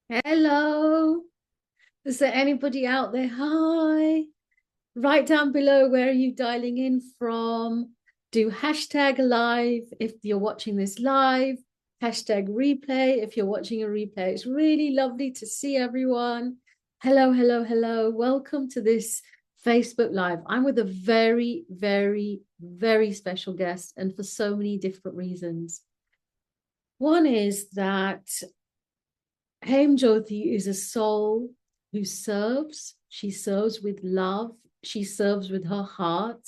Hello. Is there anybody out there? Hi. Write down below where are you dialing in from. Do hashtag live if you're watching this live. Hashtag replay if you're watching a replay. It's really lovely to see everyone. Hello, hello, hello. Welcome to this Facebook Live. I'm with a very, very, very special guest, and for so many different reasons. One is that Hemjyoti is a soul who serves. She serves with love. She serves with her heart.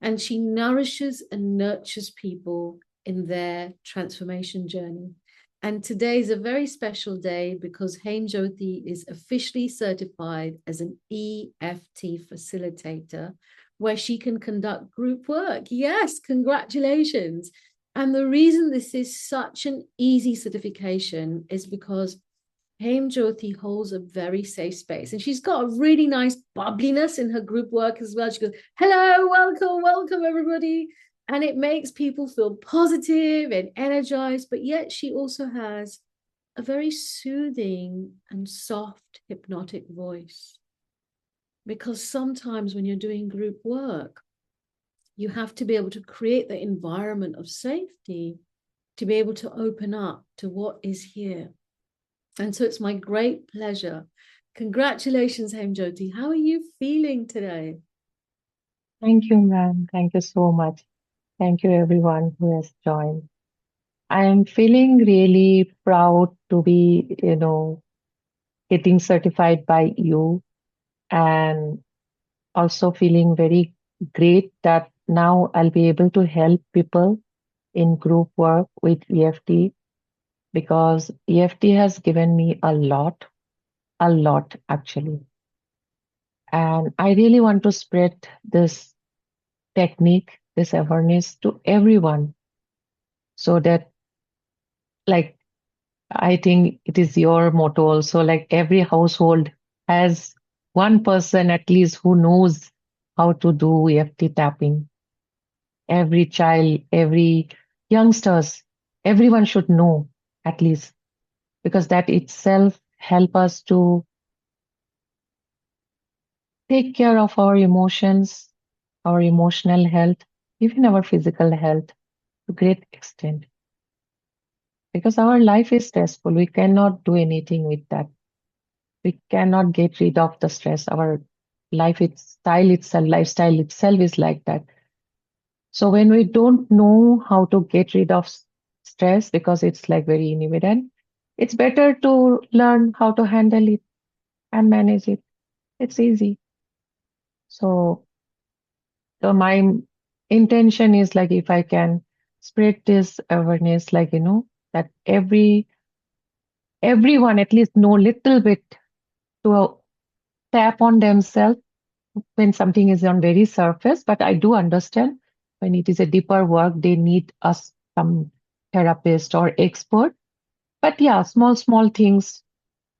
And she nourishes and nurtures people in their transformation journey. And today is a very special day because Hemjyoti is officially certified as an EFT facilitator, where she can conduct group work. Yes, congratulations. And the reason this is such an easy certification is because Hemjyoti holds a very safe space, and she's got a really nice bubbliness in her group work as well. She goes, "Hello, welcome, welcome, everybody," and it makes people feel positive and energized. But yet, she also has a very soothing and soft, hypnotic voice. Because sometimes when you're doing group work, you have to be able to create the environment of safety to be able to open up to what is here. And so it's my great pleasure. Congratulations, Hemjyoti. How are you feeling today? Thank you, ma'am. Thank you so much. Thank you, everyone who has joined. I am feeling really proud to be, getting certified by you, and also feeling very great that now I'll be able to help people in group work with EFT, because EFT has given me a lot actually. And I really want to spread this technique, this awareness to everyone, so that, like, I think it is your motto also, like every household has one person at least who knows how to do EFT tapping. Every child, every youngsters, everyone should know at least, because that itself help us to take care of our emotions, our emotional health, even our physical health to great extent. Because our life is stressful. We cannot do anything with that. We cannot get rid of the stress. Our lifestyle itself is like that. So when we don't know how to get rid of stress, because it's like very inhibitant, it's better to learn how to handle it and manage it. It's easy. So, so my intention is like, if I can spread this awareness, like, that everyone at least know little bit to tap on themselves when something is on very surface, but I do understand when it is a deeper work, they need us, some therapist or expert. But yeah, small things,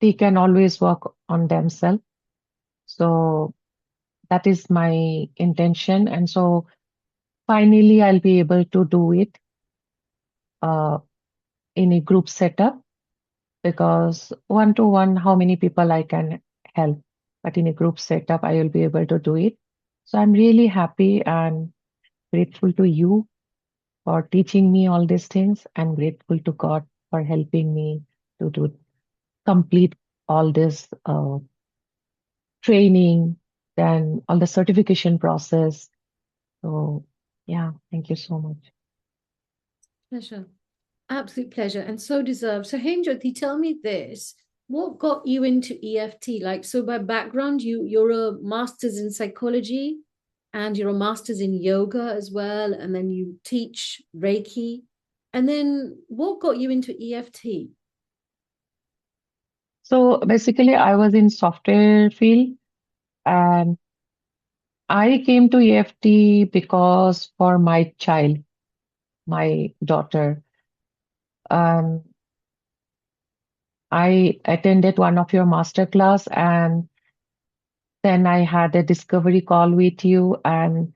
they can always work on themselves. So that is my intention. And so finally, I'll be able to do it uh, in a group setup, because one to one, how many people I can help. But in a group setup, I will be able to do it. So I'm really happy and grateful to you for teaching me all these things. I'm grateful to God for helping me to do complete all this training, then all the certification process. So yeah, thank you so much. Pleasure. Absolute pleasure. And so deserved. So, Hemjyoti, tell me this. What got you into EFT? Like, so by background, you're a master's in psychology and you're a master's in yoga as well. And then you teach Reiki. And then what got you into EFT? So basically, I was in software field, and I came to EFT because for my child, my daughter. Um, I attended one of your master class, and then I had a discovery call with you, and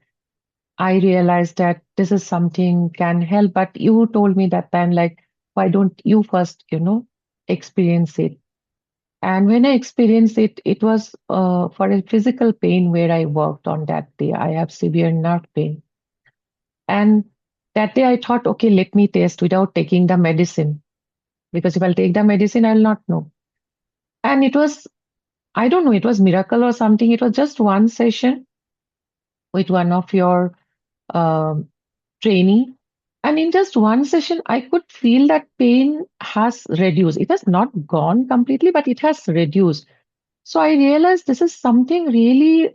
I realized that this is something can help. But you told me that time, like, why don't you first, experience it? And when I experienced it, it was for a physical pain where I worked on that day. I have severe nerve pain. And that day I thought, okay, let me test without taking the medicine. Because if I'll take the medicine, I'll not know. And it was, I don't know, it was miracle or something. It was just one session with one of your um, trainee. And in just one session, I could feel that pain has reduced. It has not gone completely, but it has reduced. So I realized this is something really,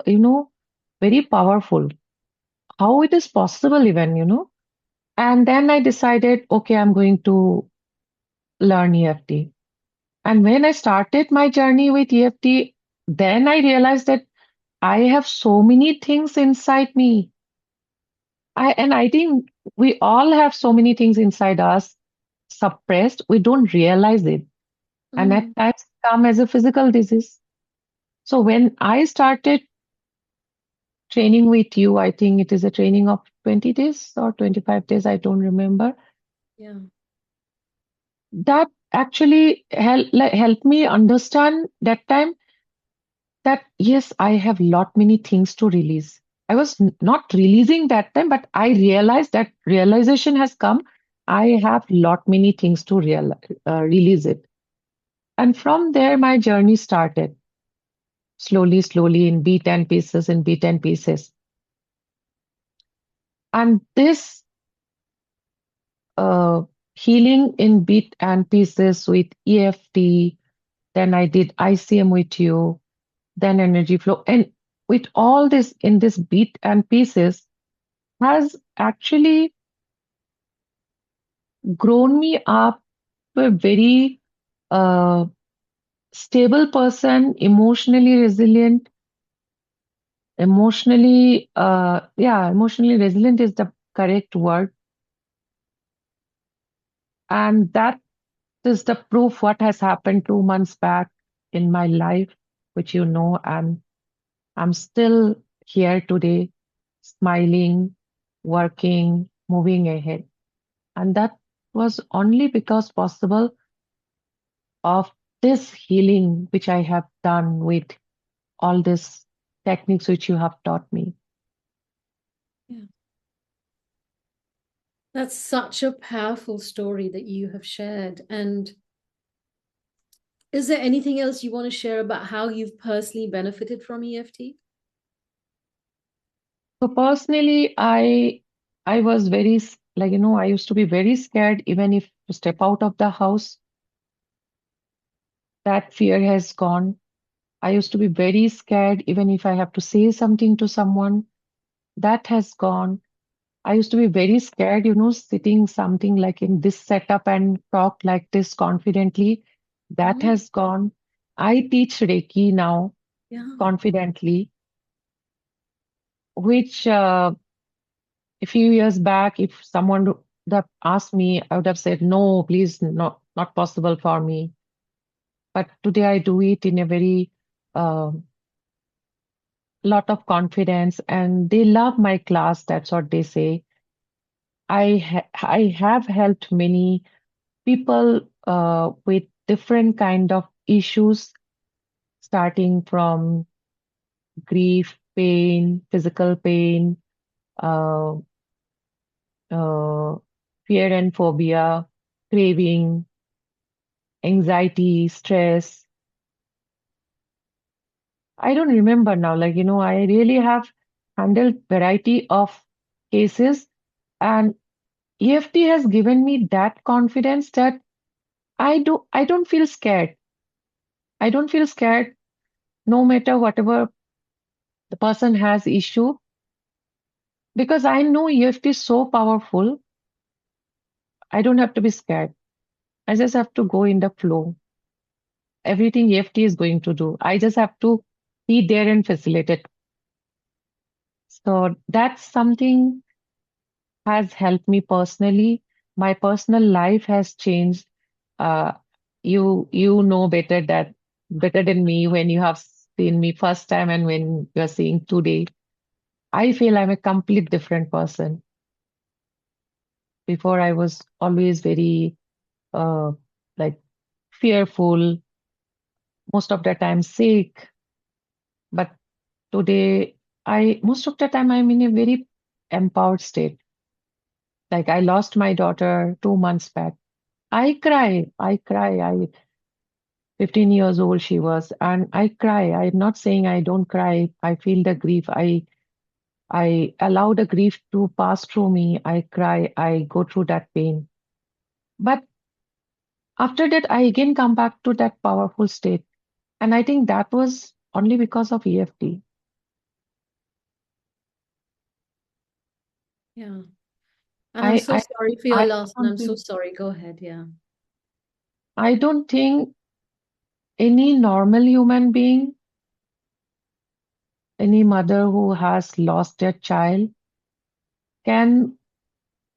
very powerful. How it is possible, even. And then I decided, okay, I'm going to learn EFT. And when I started my journey with EFT, then I realized that I have so many things inside me. I think we all have so many things inside us suppressed. We don't realize it. And at Mm, times come as a physical disease. So when I started training with you, I think it is a training of 20 days or 25 days, I don't remember. yeah. That actually helped me understand that time that yes, I have lot many things to release. I was not releasing that time, but I realized that realization has come. I have lot many things to release it. And from there, my journey started slowly, slowly in beat and pieces. And this uh, healing in beat and pieces with EFT, then I did ICM with you, then energy flow. And with all this in this beat and pieces has actually grown me up to a very uh, stable person, emotionally resilient, emotionally resilient is the correct word. And that is the proof what has happened 2 months back in my life, which and I'm still here today, smiling, working, moving ahead. And that was only because possible of this healing which I have done with all these techniques which you have taught me. Yeah. That's such a powerful story that you have shared. And is there anything else you want to share about how you've personally benefited from EFT? So personally, I was I used to be very scared even if to step out of the house. That fear has gone. I used to be very scared even if I have to say something to someone. That has gone. I used to be very scared, sitting something like in this setup and talk like this confidently. That Mhm. has gone. I teach Reiki now Yeah. confidently, which a few years back, if someone would have asked me, I would have said, no, please, not possible for me. But today I do it in a very uh, lot of confidence, and they love my class. That's what they say. I have helped many people with different kind of issues, starting from grief, pain, physical pain, uh, uh, fear and phobia, craving, anxiety, stress. I don't remember now. I really have handled variety of cases, and EFT has given me that confidence that I don't feel scared. I don't feel scared no matter whatever the person has issue, because I know EFT is so powerful. I don't have to be scared. I just have to go in the flow. Everything EFT is going to do. I just have to be there and facilitate. So that's something has helped me personally. My personal life has changed. Uh, you know better than me when you have seen me first time and when you're seeing today. I feel I'm a complete different person. Before I was always very like fearful, most of the time sick. But today, most of the time I'm in a very empowered state. Like I lost my daughter 2 months back. I cry. I cry. 15 years old she was, and I cry. I'm not saying I don't cry. I feel the grief. I allow the grief to pass through me. I cry. I go through that pain. But after that, I again come back to that powerful state. And I think that was only because of EFT. Yeah. And I'm I so I sorry for your I loss. And don't I'm so think sorry. Go ahead. Yeah. I don't think any normal human being, any mother who has lost their child can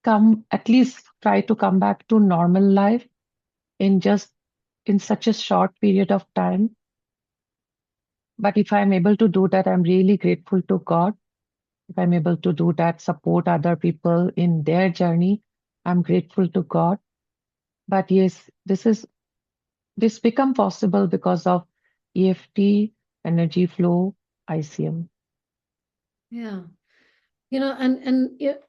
come at least try to come back to normal life in just in such a short period of time. But if I'm able to do that, I'm really grateful to God. If I'm able to do that, support other people in their journey, I'm grateful to God. But yes, this become possible because of EFT, energy flow, ICM. Yeah.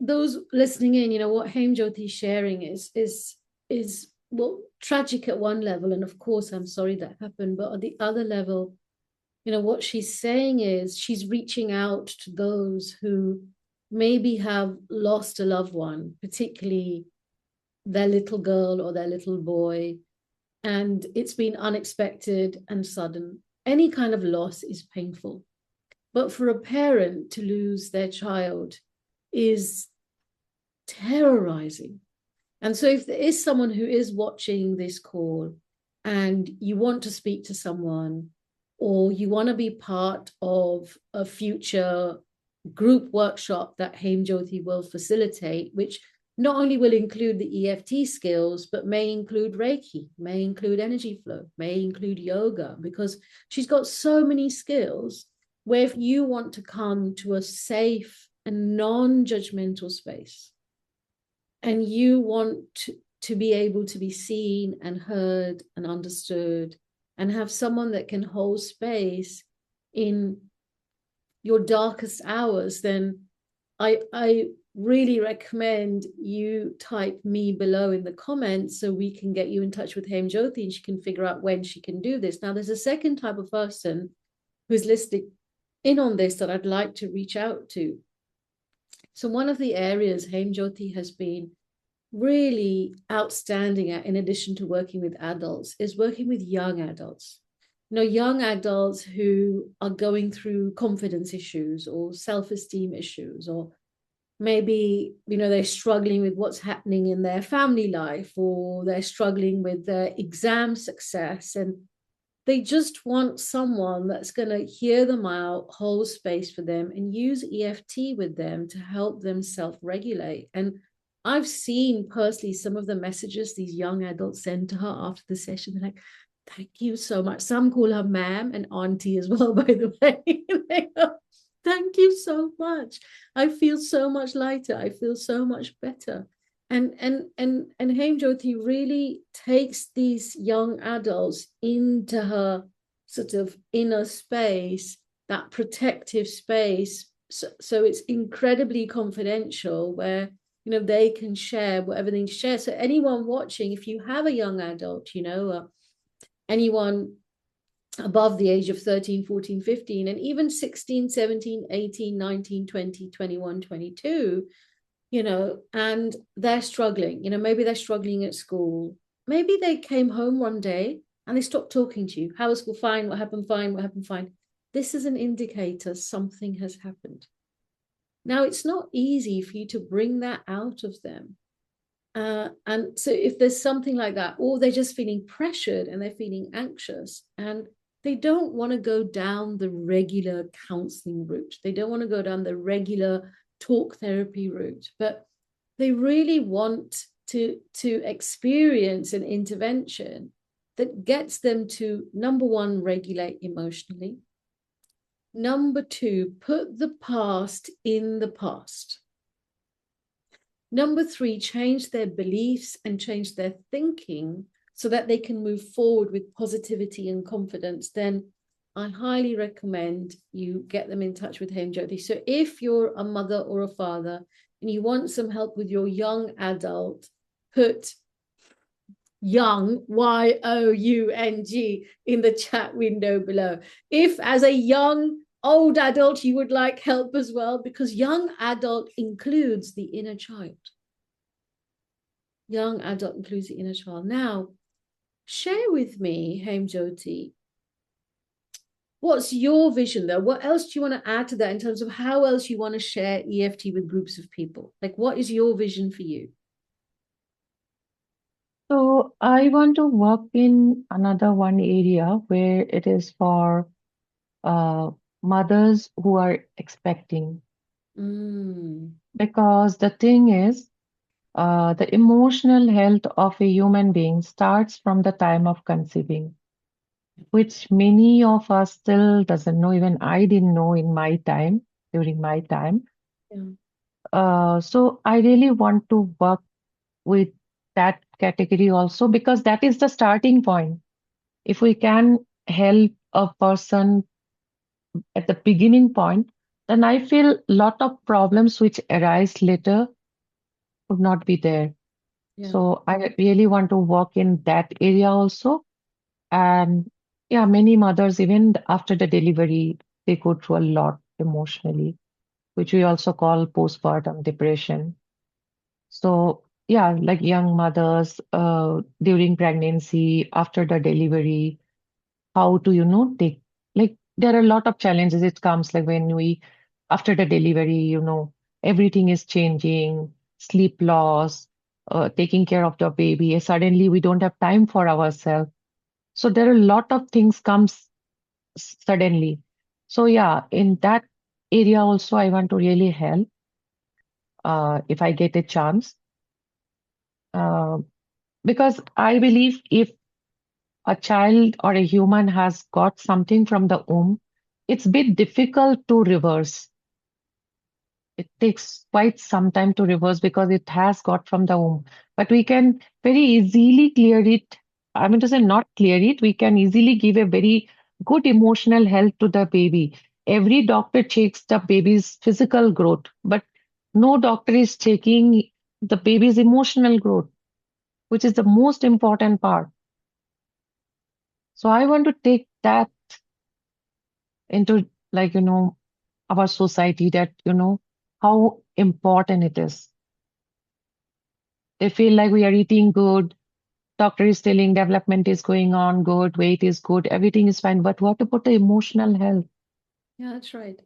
Those listening in, what Hemjyoti is sharing is well tragic at one level, and of course I'm sorry that happened, but at the other level, what she's saying is she's reaching out to those who maybe have lost a loved one, particularly their little girl or their little boy, and it's been unexpected and sudden. Any kind of loss is painful, but for a parent to lose their child is terrorizing. And so, if there is someone who is watching this call and you want to speak to someone, or you want to be part of a future group workshop that Hemjyoti will facilitate, which not only will include the EFT skills, but may include Reiki, may include energy flow, may include yoga, because she's got so many skills where if you want to come to a safe and non-judgmental space, and you want to be able to be seen and heard and understood, and have someone that can hold space in your darkest hours, then I really recommend you type me below in the comments so we can get you in touch with Hemjyoti and she can figure out when she can do this. Now, there's a second type of person who's listening in on this that I'd like to reach out to. So one of the areas Hemjyoti has been really outstanding at, in addition to working with adults, is working with young adults. Young adults who are going through confidence issues or self-esteem issues, or maybe, they're struggling with what's happening in their family life, or they're struggling with their exam success, and they just want someone that's going to hear them out, hold space for them, and use EFT with them to help them self-regulate. And I've seen personally some of the messages these young adults send to her after the session. They're like, thank you so much. Some call her ma'am and auntie as well, by the way. Thank you so much. I feel so much lighter. I feel so much better. And Hemjyoti really takes these young adults into her sort of inner space, that protective space. So it's incredibly confidential, where they can share whatever they share. So anyone watching, if you have a young adult, anyone above the age of 13, 14, 15, and even 16, 17, 18, 19, 20, 21, 22, and they're struggling, maybe they're struggling at school. Maybe they came home one day and they stopped talking to you. How was school? Fine. What happened? Fine. What happened? Fine. This is an indicator something has happened. Now, it's not easy for you to bring that out of them. And so if there's something like that, or they're just feeling pressured and they're feeling anxious and they don't want to go down the regular counseling route, they don't want to go down the regular talk therapy route, but they really want to experience an intervention that gets them to, number one, regulate emotionally. Number two, put the past in the past. Number three, change their beliefs and change their thinking so that they can move forward with positivity and confidence, then I highly recommend you get them in touch with Hemjyoti. So if you're a mother or a father and you want some help with your young adult, put young, YOUNG, in the chat window below. If as a young old adult you would like help as well, because young adult includes the inner child. Young adult includes the inner child. Now, share with me, Hemjyoti, what's your vision though? What else do you want to add to that in terms of how else you want to share EFT with groups of people? Like, what is your vision for you? So I want to work in another one area where it is for uh, mothers who are expecting. Because the thing is, the emotional health of a human being starts from the time of conceiving, which many of us still doesn't know. Even I didn't know in my time, during my time. Yeah. So I really want to work with that category also because that is the starting point. If we can help a person at the beginning point, then I feel lot of problems which arise later would not be there. Yeah. So I really want to work in that area also. And yeah, many mothers, even after the delivery, they go through a lot emotionally, which we also call postpartum depression. So yeah, like young mothers during pregnancy, after the delivery, how to, take, like there are a lot of challenges. It comes like when we, after the delivery, everything is changing, sleep loss, taking care of the baby. Suddenly we don't have time for ourselves. So there are a lot of things comes suddenly. So yeah, in that area also, I want to really help if I get a chance. Uh, because I believe if a child or a human has got something from the womb, it's a bit difficult to reverse. It takes quite some time to reverse because it has got from the womb. But we can very easily clear it. I mean to say, not clear it, we can easily give a very good emotional health to the baby. Every doctor checks the baby's physical growth, but no doctor is checking the baby's emotional growth, which is the most important part. So I want to take that into like our society that how important it is. They feel like we are eating good, doctor is telling development is going on good, weight is good, everything is fine, but what about the emotional health? Yeah, that's right.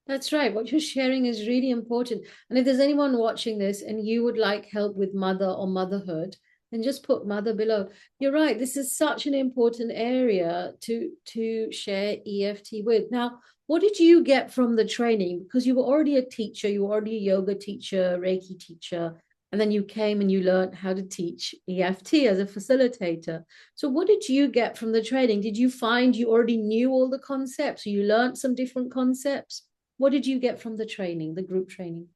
That's right. What you're sharing is really important. And if there's anyone watching this and you would like help with mother or motherhood, then just put mother below. You're right. This is such an important area to share EFT with. Now, what did you get from the training? Because you were already a teacher, you were already a yoga teacher, Reiki teacher, and then you came and you learned how to teach EFT as a facilitator. So what did you get from the training? Did you find you already knew all the concepts? Or you learned some different concepts? What did you get from the training, the group training?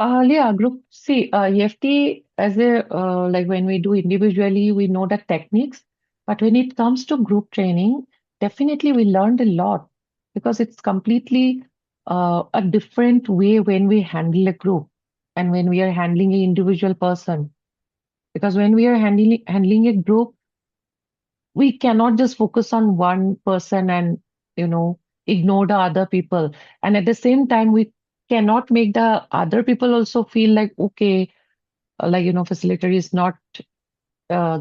Yeah, group. See, EFT as a like when we do individually, we know the techniques, but when it comes to group training, definitely we learned a lot because it's completely a different way when we handle a group and when we are handling an individual person. Because when we are handling a group, we cannot just focus on one person and ignore the other people. And at the same time, we cannot make the other people also feel like okay, like facilitator is not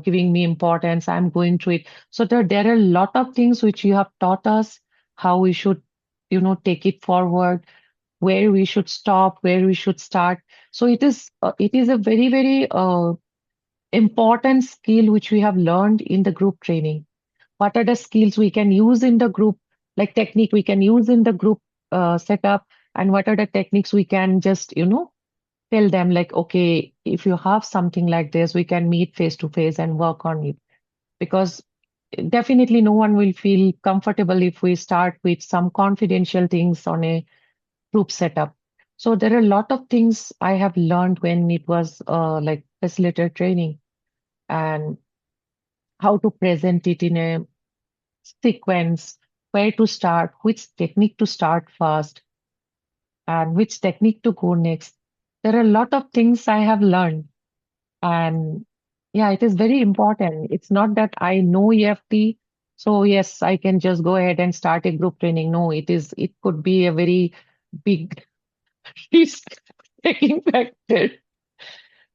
giving me importance, I'm going through it. So there are a lot of things which you have taught us how we should take it forward, where we should stop, where we should start. So it is a very very important skill which we have learned in the group training. What are the skills we can use in the group, like technique we can use in the group setup, and what are the techniques we can just tell them like, okay, if you have something like this, we can meet face to face and work on it. Because definitely no one will feel comfortable if we start with some confidential things on a group setup. So there are a lot of things I have learned when it was like facilitator training, and how to present it in a sequence, where to start, which technique to start first, and which technique to go next. There are a lot of things I have learned. And yeah, it is very important. It's not that I know EFT, so yes, I can just go ahead and start a group training. No, it could be a very big risk taking factor.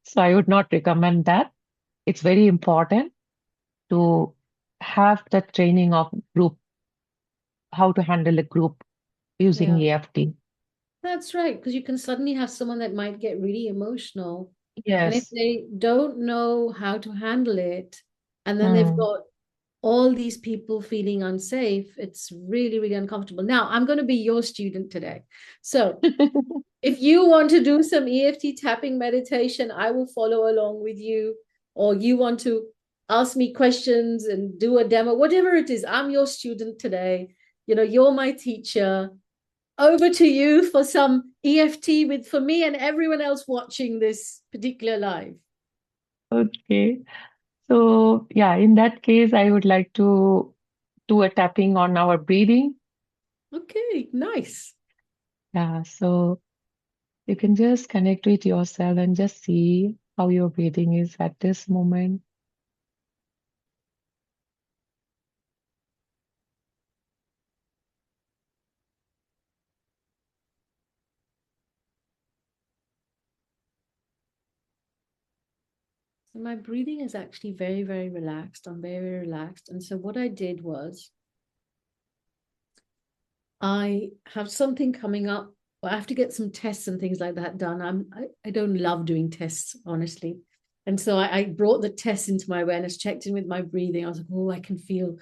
So I would not recommend that. It's very important to have the training of group, how to handle a group using Yeah, EFT. that's right. Because you can suddenly have someone that might get really emotional. And if Yes. they don't know how to handle it, and then they've Mm. got all these people feeling unsafe, it's really, really uncomfortable. Now, I'm going to be your student today. So if you want to do some EFT tapping meditation, I will follow along with you. Or you want to ask me questions and do a demo, whatever it is, I'm your student today. You're my teacher. Over to you for some EFT with for me and everyone else watching this particular live. Okay. So yeah, in that case, I would like to do a tapping on our breathing. Okay, nice. Yeah, so you can just connect with yourself and just see how your breathing is at this moment. So my breathing is actually very, very relaxed. I'm very, very relaxed. And so what I did was I have something coming up. I have to get some tests and things like that done. I don't love doing tests, honestly. And so I brought the tests into my awareness, checked in with my breathing. I was like, oh, I can feel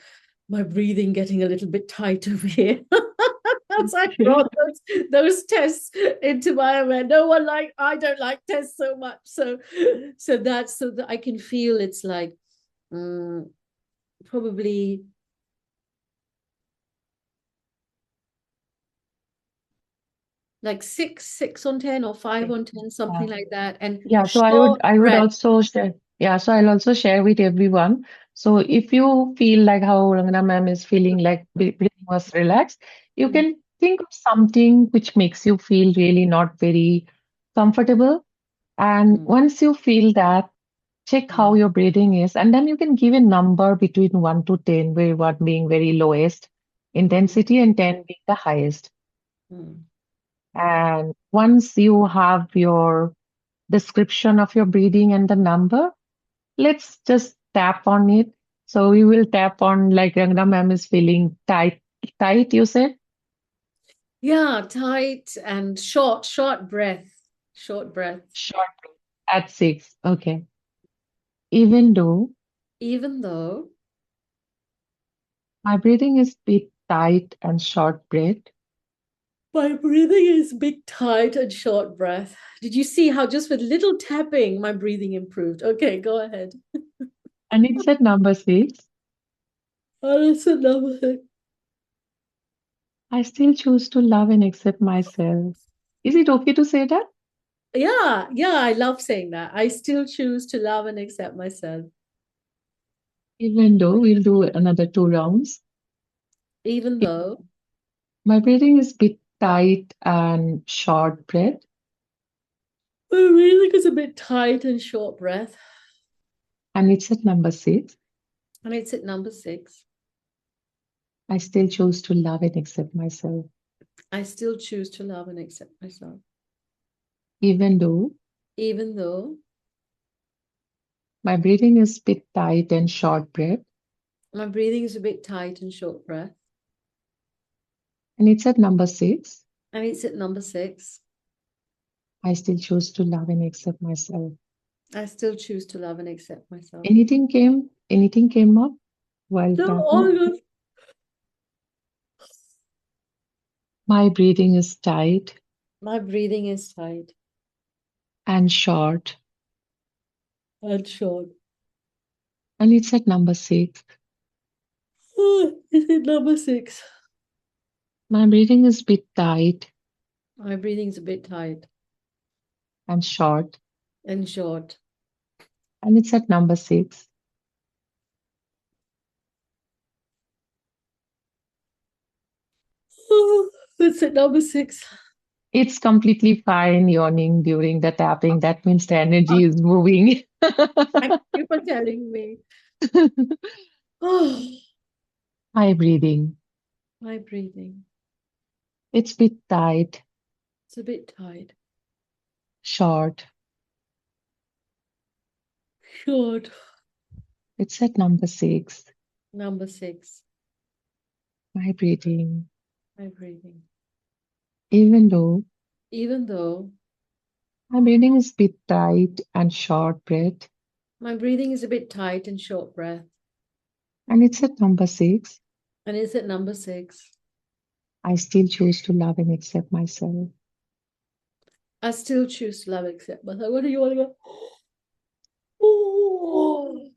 my breathing getting a little bit tight over here. So I brought those tests into my awareness. No one I don't like tests so much. So that's so that I can feel it's like probably like six on 10 or five Okay. on 10, Yeah. something like that. And Yeah, so short I would breath. also share. Yeah, so I'll also share with everyone. So if you feel like how Rangana ma'am is feeling like breathing was relaxed, you Mm, can think of something which makes you feel really not very comfortable. And mm, once you feel that, check how mm, your breathing is, and then you can give a number between 1 to 10, where 1 being very lowest mm, intensity and 10 being the highest. mm. And once you have your description of your breathing and the number, let's just tap on it. So we will tap on like Rangna ma'am is feeling tight, you said? Yeah, tight and short breath. Short breath. Short at 6. Okay. Even though Even though my breathing is bit tight and short breath, my breathing is big, tight, and short breath. Did you see how just with little tapping my breathing improved? Okay, go ahead. and it's at number 6, Oh, that's another thing. I still choose to love and accept myself. Is it okay to say that? Yeah, I love saying that. I still choose to love and accept myself, Even though we'll do another 2 rounds. even If though my breathing is bit tight and short breath, my breathing is a bit tight and short breath. and it's at number 6, And it's at number 6. I still choose to love and accept myself. I still choose to love and accept myself, Even though even though my breathing is bit tight and short breath, my breathing is a bit tight and short breath. and it's at number 6, And it's at number 6. I still choose to love and accept myself. I still choose to love and accept myself. Anything came up while No, tapping? all good. My breathing is tight My breathing is tight and short, and short. and it's at number 6. It's at number 6. My breathing is bit tight My breathing's a bit tight and short. and short. And it's at number 6. That's at number 6. It's completely fine yawning during the tapping. That means the energy is moving. Thank you for telling me. Oh, High breathing. my breathing. It's bit tight, It's a bit tight. short. Short. It's at number 6. Number 6. My breathing. My breathing. Even though Even though my breathing is bit tight and short breath, my breathing is a bit tight and short breath. and it's at number 6, And it's at number 6. I still choose to love and accept myself. I still choose to love accept myself. What do you want to go? Oh,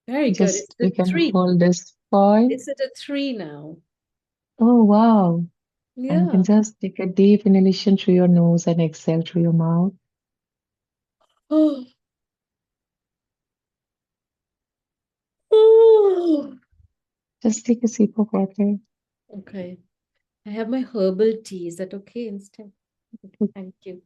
very good. Just It's you at can 3. hold this point. It's at a 3 now. Oh, wow. And you can Yeah. just take a deep inhalation through your nose and exhale through your mouth. Oh. Oh. Just take a sip of water. Okay. I have my herbal tea. Is that okay instead? Thank you.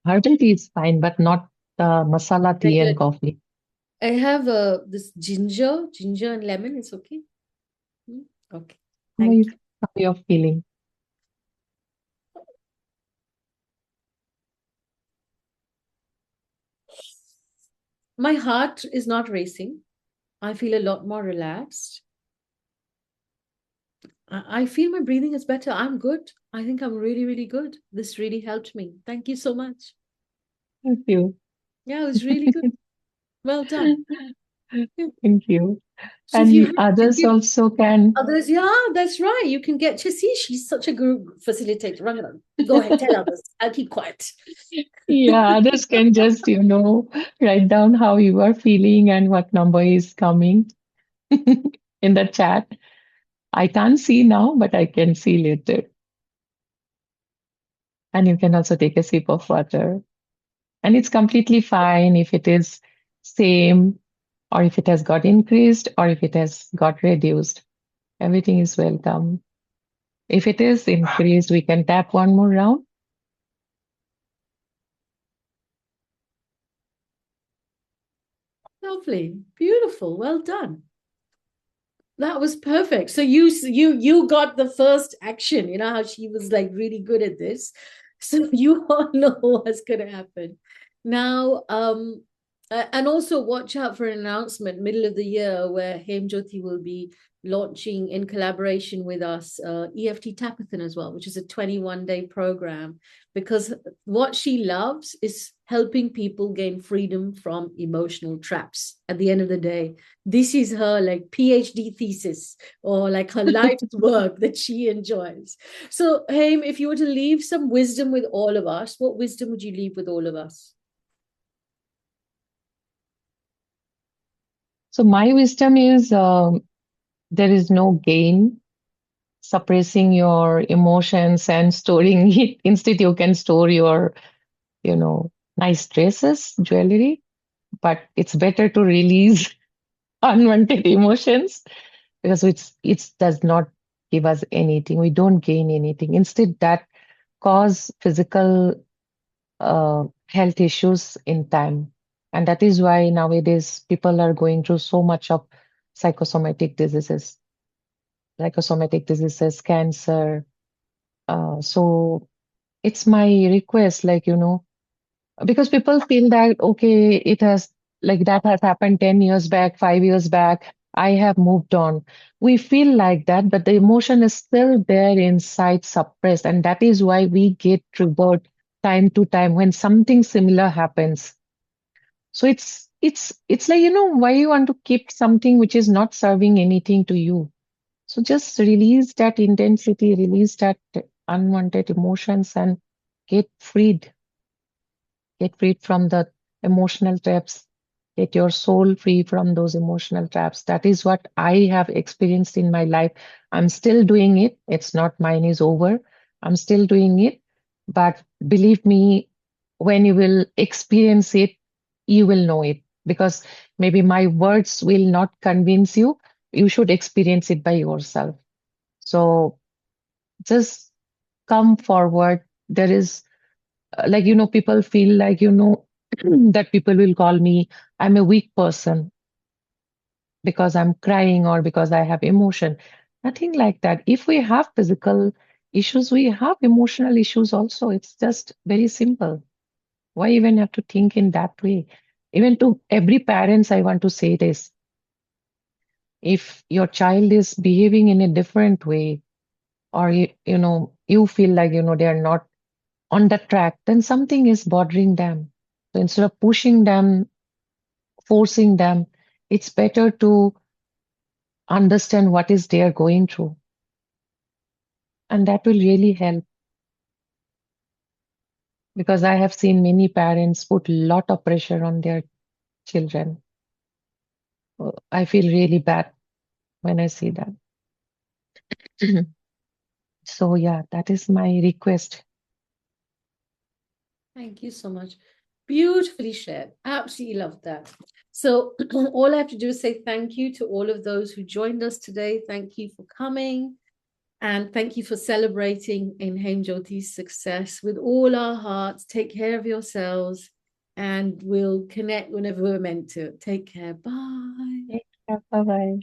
Herbal tea is fine, but not masala tea and Regular. coffee. I have this ginger and lemon. It's okay. Hmm? Okay. How are Thank you, you. how you're feeling? My heart is not racing. I feel a lot more relaxed. I feel my breathing is better. I'm good. I think I'm really, really good. This really helped me. Thank you so much. Thank you. Yeah, it was really good. Well done. Yeah. Thank you. So if And you the have, if others you also can. others, yeah, that's right. You can get to see she's such a good facilitator. Rangana, go ahead, tell others. I'll keep quiet. Yeah, others can just, write down how you are feeling and what number is coming in the chat. I can't see now, but I can see later. And you can also take a sip of water. And it's completely fine if it is same or if it has got increased or if it has got reduced. Everything is welcome. If it is increased, we can tap one more round. Lovely, beautiful, well done. That was perfect. So you got the first action. You know how she was like really good at this. So you all know what's gonna happen. Now, and also watch out for an announcement middle of the year where Hemjyoti will be launching in collaboration with us EFT Tapathon as well, which is a 21-day program, because what she loves is helping people gain freedom from emotional traps. At the end of the day, this is her like PhD thesis or like her life's work that she enjoys. So, Haim, if you were to leave some wisdom with all of us, what wisdom would you leave with all of us? So my wisdom is there is no gain suppressing your emotions and storing it. Instead, you can store your, nice dresses, jewelry, but it's better to release unwanted emotions because it does not give us anything. We don't gain anything. Instead, that cause physical health issues in time. And that is why nowadays people are going through so much of psychosomatic diseases, cancer. So it's my request, because people feel that, okay, it has like that has happened 10 years back, 5 years back. I have moved on. We feel like that, but the emotion is still there inside, suppressed. And that is why we get triggered time to time when something similar happens. So it's like, why you want to keep something which is not serving anything to you. So just release that intensity, release that unwanted emotions and get freed, get freed from the emotional traps. get your soul free from those emotional traps. That is what I have experienced in my life. I'm still doing it. It's not mine is over. I'm still doing it. But believe me, when you will experience it, you will know it. Because maybe my words will not convince you. You should experience it by yourself. So just come forward. There is, like, people feel like, that people will call me, I'm a weak person because I'm crying or because I have emotion. Nothing like that. If we have physical issues, we have emotional issues also. It's just very simple. Why even have to think in that way? Even to every parents, I want to say this. If your child is behaving in a different way, or you feel like they are not on the track, then something is bothering them. So instead of pushing them, forcing them, it's better to understand what is they are going through. And that will really help, because I have seen many parents put a lot of pressure on their children. I feel really bad when I see that. So yeah, that is my request. Thank you so much. Beautifully shared. Absolutely love that. So all I have to do is say thank you to all of those who joined us today. Thank you for coming. And thank you for celebrating in Hemjyoti's success with all our hearts. Take care of yourselves and we'll connect whenever we're meant to. Take care. Bye. Bye bye.